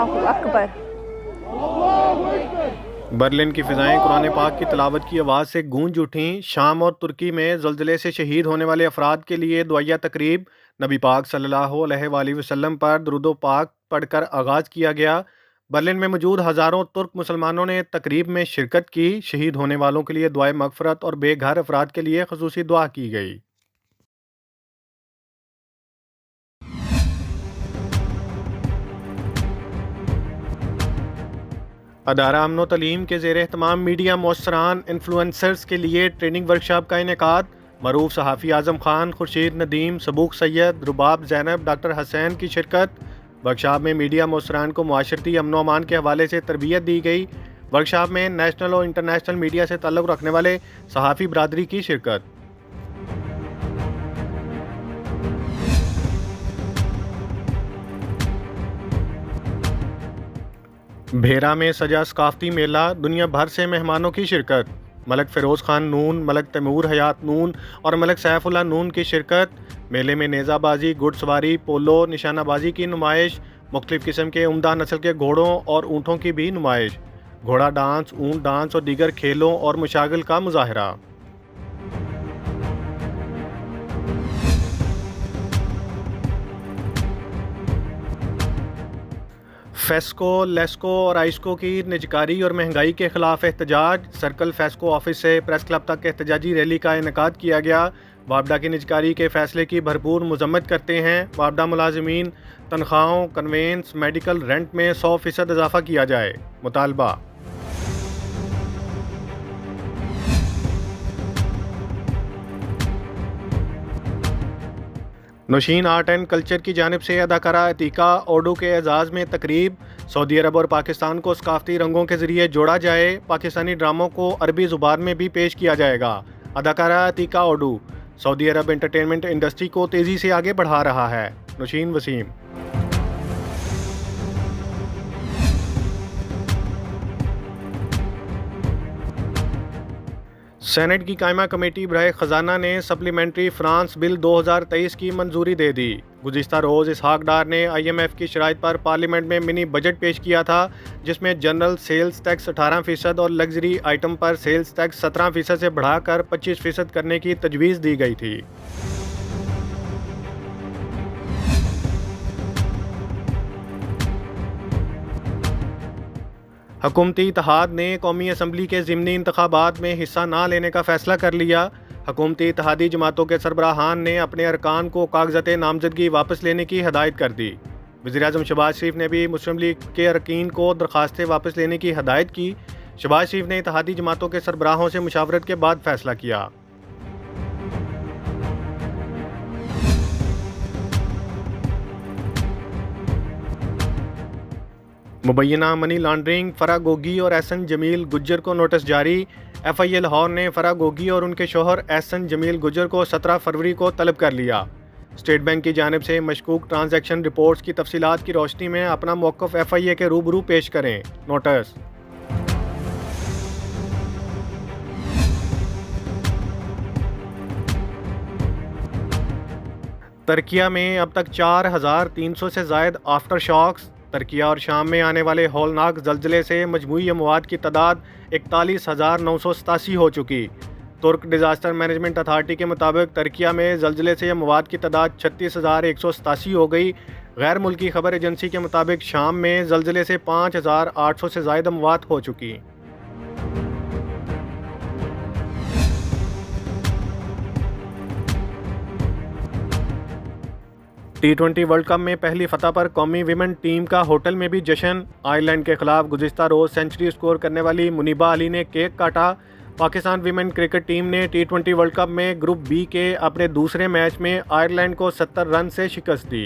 अल्लाहु अकबर। बर्लिन की फ़िज़ाएं कुरान पाक की तिलावत की आवाज़ से गूंज उठीं। शाम और तुर्की में ज़लज़ले से शहीद होने वाले अफराद के लिए दुआया तकरीब। नबी पाक सल्लल्लाहु अलैहि वसल्लम पर दुरूद पाक पढ़कर आगाज़ किया गया। बर्लिन में मौजूद हज़ारों तुर्क मुसलमानों ने तकरीब में शिरकत की। शहीद होने वालों के लिए दुआए मग़फ़िरत और बेघर अफराद के लिए ख़ुसूसी दुआ की गई। अदारा अमनो तलीम के ज़ेर एहतमाम मीडिया मौसरान इन्फ्लुएंसर्स के लिए ट्रेनिंग वर्कशॉप का इनेकाद। मरूफ सहाफ़ी आज़म खान, खुर्शीद नदीम, सबूक सैयद, रुबाब ज़ैनब, डॉक्टर हसैन की शिरकत। वर्कशॉप में मीडिया मौसरान को मुआशरती अमन अमान के हवाले से तरबियत दी गई। वर्कशॉप में नेशनल और इंटरनेशनल मीडिया से ताल्लुक़ रखने वाले सहाफ़ी बरादरी की शिरकत। भेरा में सजा सकाफ़ती मेला, दुनिया भर से मेहमानों की शिरकत। मलक फ़िरोज़ ख़ान नून, मलक तैमूर हयात नून और मलक सैफुल्लाह नून की शिरकत। मेले में नेज़ाबाजी, घुड़सवारी, पोलो, निशानाबाजी की नुमाइश, मुख्तलिफ़ किस्म के उम्दा नस्ल के घोड़ों और ऊँटों की भी नुमाइश, घोड़ा डांस, ऊँट डांस और दीगर खेलों और मशागिल का मुजाहरा। फेस्को, लेस्को और आइस्को की निजकारी और महंगाई के खिलाफ एहतजाज। सर्कल फेस्को ऑफिस से प्रेस क्लब तक एहतजाजी रैली का इनेकाद किया गया। वापडा की निजकारी के फैसले की भरपूर मजम्मत करते हैं। वापडा मुलाजिमीन तनख्वाहों, कन्वेंस, मेडिकल रेंट में 100% इजाफा किया जाए। मुतालबा। नौशीन आर्ट एंड कल्चर की जानिब से अदाकारा अतीका ओडू के एजाज़ में तकरीब। सऊदी अरब और पाकिस्तान को सकाफ़ती रंगों के ज़रिए जोड़ा जाए। पाकिस्तानी ड्रामों को अरबी ज़ुबान में भी पेश किया जाएगा। अदाकारा अतीका ओडू सऊदी अरब एंटरटेनमेंट इंडस्ट्री को तेज़ी से आगे बढ़ा रहा है। नौशीन वसीम। सेनेट की कायमा कमेटी बराए ख़जाना ने सप्लीमेंट्री फ्रांस बिल 2023 की मंजूरी दे दी। गुज़िश्ता रोज़ इसहाक डार ने IMF की शराइत पर पार्लियामेंट में मिनी बजट पेश किया था, जिसमें जनरल सेल्स टैक्स 18% और लग्जरी आइटम पर सेल्स टैक्स 17% से बढ़ाकर 25% करने की तजवीज़ दी गई थी। हुकूमती इत्तेहाद ने कौमी असम्बली के ज़िमनी इंतखाबात में हिस्सा ना लेने का फ़ैसला कर लिया। हुकूमती इत्तेहादी जमातों के सरबराहान ने अपने अरकान को कागज़ात नामजदगी वापस लेने की हदायत कर दी। वज़ीर-ए-आज़म शहबाज शरीफ ने भी मुस्लिम लीग के अरकान को दरख्वास्तें वापस लेने की हदायत की। शहबाज शरीफ ने इत्तेहादी जमातों के सरबराहों से मुशावरत के बाद फ़ैसला किया। मुबैना मनी लॉन्ड्रिंग फरागोगी और एहसन जमील गुज्जर को नोटिस जारी। FIA लाहौर ने फरागोगी और उनके शोहर एहसन जमील गुज्जर को 17 फरवरी को तलब कर लिया। स्टेट बैंक की जानिब से मशकूक ट्रांजैक्शन रिपोर्ट्स की तफसीलात की रोशनी में अपना मौक़िफ़ FIA के रूबरू पेश करें। नोटिस। तुर्किया में अब तक 4,300 से ज़ायद आफ्टर शॉक्स। तुर्किया और शाम में आने वाले हौलनाक ज़लज़ले से मजमूई अमवात की तादाद 41,987 हो चुकी। तुर्क डिज़ास्टर मैनेजमेंट अथॉरिटी के मुताबिक तुर्किया में ज़लज़ले से अमवात की तादाद 36,187 हो गई। गैर मुल्की खबर एजेंसी के मुताबिक शाम में ज़लज़ले से 5,800 से ज़ायद अमवात हो चुकी। T20 वर्ल्ड कप में पहली फतह पर कौमी विमेन टीम का होटल में भी जश्न। आयरलैंड के खिलाफ गुज़िश्ता रोज़ सेंचुरी स्कोर करने वाली मुनीबा अली ने केक काटा। पाकिस्तान विमेन क्रिकेट टीम ने T20 वर्ल्ड कप में ग्रुप B के अपने दूसरे मैच में आयरलैंड को 70 रन से शिकस्त दी।